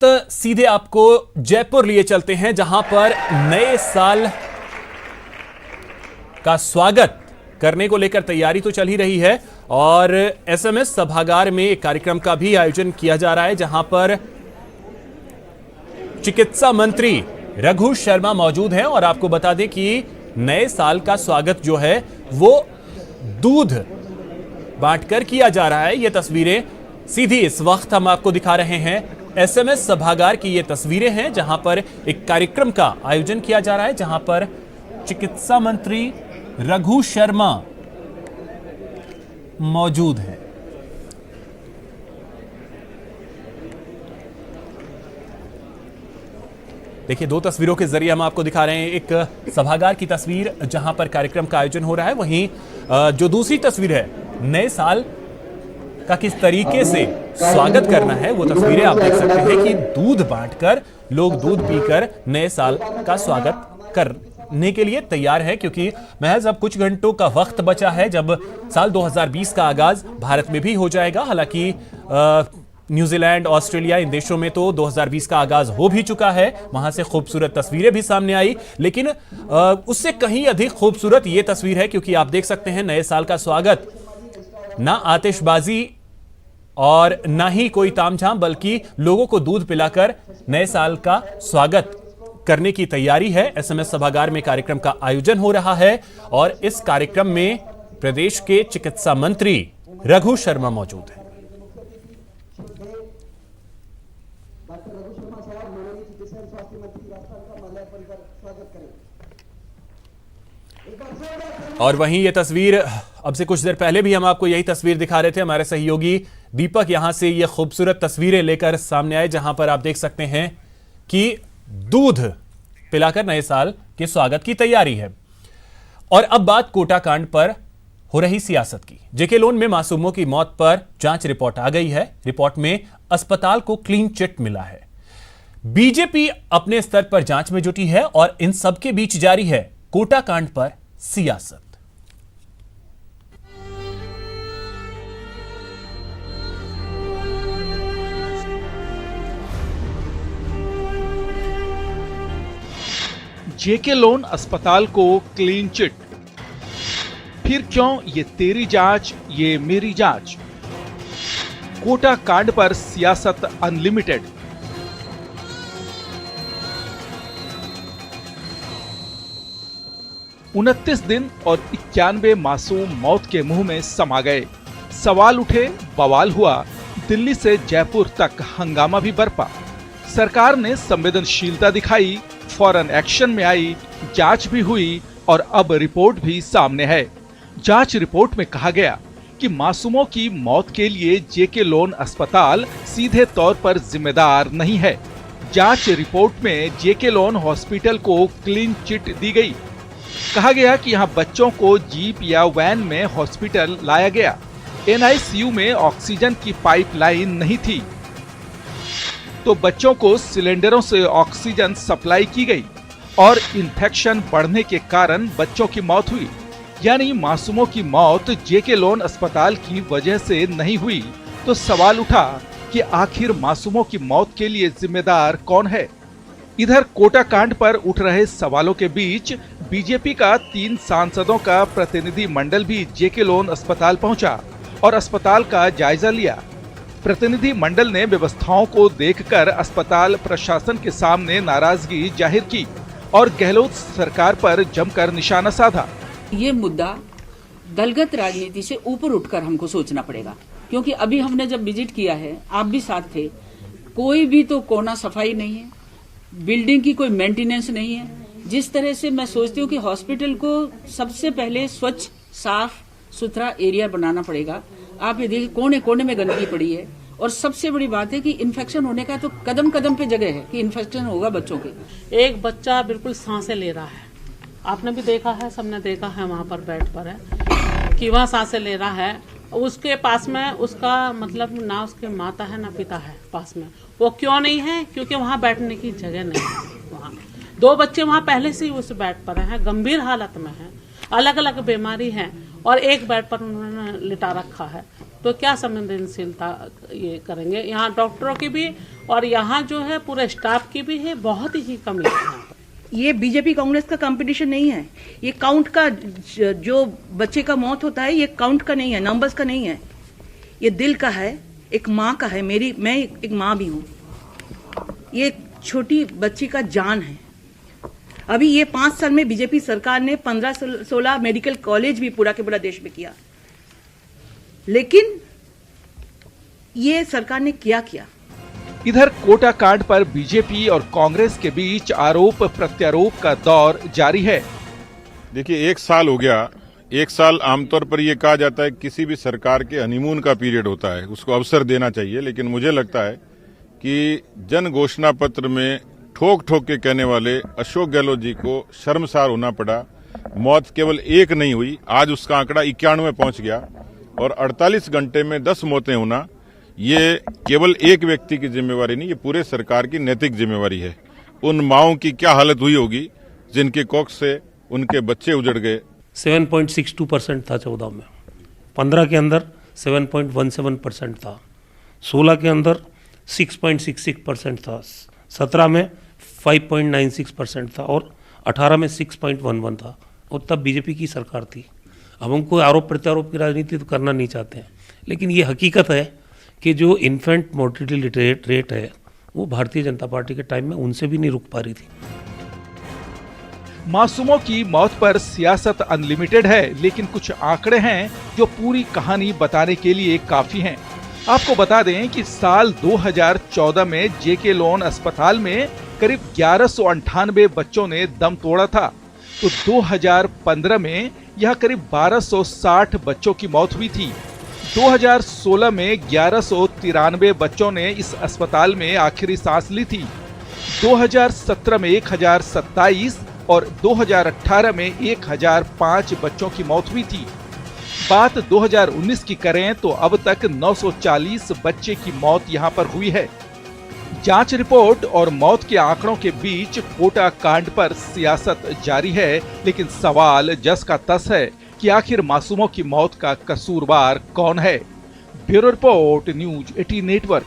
सीधे आपको जयपुर लिए चलते हैं, जहां पर नए साल का स्वागत करने को लेकर तैयारी तो चल ही रही है और एसएमएस सभागार में एक कार्यक्रम का भी आयोजन किया जा रहा है, जहां पर चिकित्सा मंत्री रघु शर्मा मौजूद हैं। और आपको बता दें कि नए साल का स्वागत जो है वो दूध बांटकर किया जा रहा है। ये तस्वीरें सीधी इस वक्त हम आपको दिखा रहे हैं। एसएमएस सभागार की ये तस्वीरें हैं जहां पर एक कार्यक्रम का आयोजन किया जा रहा है, जहां पर चिकित्सा मंत्री रघु शर्मा मौजूद हैं। देखिए, दो तस्वीरों के जरिए हम आपको दिखा रहे हैं। एक सभागार की तस्वीर जहां पर कार्यक्रम का आयोजन हो रहा है, वहीं जो दूसरी तस्वीर है नए साल का किस तरीके से स्वागत करना है, वो तस्वीरें आप देख सकते हैं कि दूध बांटकर लोग दूध पीकर नए साल का स्वागत करने के लिए तैयार है, क्योंकि महज अब कुछ घंटों का वक्त बचा है जब साल 2020 का आगाज भारत में भी हो जाएगा। हालांकि न्यूजीलैंड, ऑस्ट्रेलिया, इन देशों में तो 2020 का आगाज हो भी चुका है, वहां से खूबसूरत तस्वीरें भी सामने आई, लेकिन उससे कहीं अधिक खूबसूरत ये तस्वीर है, क्योंकि आप देख सकते हैं नए साल का स्वागत ना आतिशबाजी और ना ही कोई तामझाम, बल्कि लोगों को दूध पिलाकर नए साल का स्वागत करने की तैयारी है। एसएमएस सभागार में कार्यक्रम का आयोजन हो रहा है और इस कार्यक्रम में प्रदेश के चिकित्सा मंत्री रघु शर्मा मौजूद हैं। और वहीं ये तस्वीर अब से कुछ देर पहले भी हम आपको यही तस्वीर दिखा रहे थे। हमारे सहयोगी दीपक यहां से ये खूबसूरत तस्वीरें लेकर सामने आए, जहां पर आप देख सकते हैं कि दूध पिलाकर नए साल के स्वागत की तैयारी है। और अब बात कोटा कांड पर हो रही सियासत की। जेके लोन में मासूमों की मौत पर जांच रिपोर्ट आ गई है। रिपोर्ट में अस्पताल को क्लीन चिट मिला है। बीजेपी अपने स्तर पर जांच में जुटी है और इन सबके बीच जारी है कोटा कांड पर सियासत। जेके लोन अस्पताल को क्लीन चिट, फिर क्यों ये तेरी जांच ये मेरी जांच। कोटा कांड पर सियासत अनलिमिटेड। उनतीस दिन और 91 मासूम मौत के मुंह में समा गए। सवाल उठे, बवाल हुआ, दिल्ली से जयपुर तक हंगामा भी बरपा। सरकार ने संवेदनशीलता दिखाई, फौरन एक्शन में आई, जांच भी हुई और अब रिपोर्ट भी सामने है। जांच रिपोर्ट में कहा गया कि मासूमों की मौत के लिए जेके लोन अस्पताल सीधे तौर पर जिम्मेदार नहीं है। जांच रिपोर्ट में जेके लोन हॉस्पिटल को क्लीन चिट दी गई। कहा गया कि यहां बच्चों को जीप या वैन में हॉस्पिटल लाया गया। एनआईसीयू में ऑक्सीजन की पाइपलाइन नहीं थी, तो बच्चों को सिलेंडरों से ऑक्सीजन सप्लाई की गई और इन्फेक्शन बढ़ने के कारण बच्चों की मौत हुई। यानी मासूमों की मौत जेके लोन अस्पताल की वजह से नहीं हुई। तो सवाल उठा कि आखिर मासूमों की मौत के लिए जिम्मेदार कौन है। इधर कोटा कांड पर उठ रहे सवालों के बीच बीजेपी का 3 सांसदों का प्रतिनिधि मंडल भी जेके लोन अस्पताल पहुंचा और अस्पताल का जायजा लिया। प्रतिनिधि मंडल ने व्यवस्थाओं को देखकर अस्पताल प्रशासन के सामने नाराजगी जाहिर की और गहलोत सरकार पर जमकर निशाना साधा। ये मुद्दा दलगत राजनीति से ऊपर उठकर हमको सोचना पड़ेगा, क्योंकि अभी हमने जब विजिट किया है, आप भी साथ थे, कोई भी तो कोना सफाई नहीं है, बिल्डिंग की कोई मेंटेनेंस नहीं है। जिस तरह से मैं सोचती हूँ कि हॉस्पिटल को सबसे पहले स्वच्छ साफ सुथरा एरिया बनाना पड़ेगा। आप ये देखिए कोने कोने में गंदगी पड़ी है और सबसे बड़ी बात है कि इन्फेक्शन होने का तो कदम कदम पे जगह है कि इन्फेक्शन होगा बच्चों के। एक बच्चा बिल्कुल सांसें ले रहा है, आपने भी देखा है, सबने देखा है, वहाँ पर बेड पर है कि वह सांसें ले रहा है। उसके पास में उसका मतलब ना उसके माता है ना पिता है पास में। वो क्यों नहीं है? क्योंकि वहाँ बैठने की जगह नहीं है। वहाँ 2 बच्चे वहाँ पहले से ही उस बेड पर हैं, गंभीर हालत में हैं, अलग अलग बीमारी है और एक बेड पर उन्होंने लिटा रखा है, तो क्या संवेदनशीलता ये करेंगे। यहाँ डॉक्टरों की भी और यहाँ जो है पूरे स्टाफ की भी है, बहुत ही कमी है यहाँ पर। ये बीजेपी कांग्रेस का कंपटीशन नहीं है, ये काउंट का, जो बच्चे का मौत होता है ये काउंट का नहीं है, नंबर्स का नहीं है, ये दिल का है, एक माँ का है। मैं एक माँ भी हूँ। ये एक छोटी बच्ची का जान है। अभी ये 5 साल में बीजेपी सरकार ने 15-16 मेडिकल कॉलेज भी पूरा के पूरा देश में किया, लेकिन ये सरकार ने क्या किया। इधर कोटा कांड पर बीजेपी और कांग्रेस के बीच आरोप प्रत्यारोप का दौर जारी है। देखिए, 1 साल हो गया। 1 साल आमतौर पर यह कहा जाता है किसी भी सरकार के हनीमून का पीरियड होता है, उसको अवसर देना चाहिए, लेकिन मुझे लगता है कि जन घोषणा पत्र में ठोक ठोक के कहने वाले अशोक गहलोत जी को शर्मसार होना पड़ा। मौत केवल एक नहीं हुई, आज उसका आंकड़ा 91 पहुंच गया और 48 घंटे में 10 मौतें होना, ये केवल एक व्यक्ति की जिम्मेवारी नहीं, ये पूरे सरकार की नैतिक जिम्मेवारी है। उन माओं की क्या हालत हुई होगी जिनके कोख से उनके बच्चे उजड़ गए। 7.62% था 14 में, 15 के अंदर 7.17% था, 16 के अंदर 6.66% था, 17 में 5.96% था और 18 में 6.11 था। और तब बीजेपी की सरकार थी। अब हम कोई आरोप प्रत्यारोप की राजनीति तो करना नहीं चाहते हैं, लेकिन ये हकीकत है कि जो इन्फेंट मोर्टिलिटी रेट है वो भारतीय जनता पार्टी के टाइम में उनसे भी नहीं रुक पा रही थी। मासूमों की मौत पर सियासत अनलिमिटेड है, लेकिन कुछ आंकड़े हैं जो पूरी कहानी बताने के लिए काफी हैं। आपको बता दें कि साल 2014 में जेके लोन अस्पताल में करीब 1198 बच्चों ने दम तोड़ा था, तो 2015 में यह करीब 1260 बच्चों की मौत हुई थी। 2016 में 1193 बच्चों ने इस अस्पताल में आखिरी सांस ली थी। 2017 में 1027 और 2018 में 1005 बच्चों की मौत हुई थी। बात 2019 की करें तो अब तक 940 बच्चे की मौत यहां पर हुई है। जांच रिपोर्ट और मौत के आंकड़ों के बीच कोटा कांड पर सियासत जारी है, लेकिन सवाल जस का तस है कि आखिर मासूमों की मौत का कसूरवार कौन है। Bureau report, news 18 network.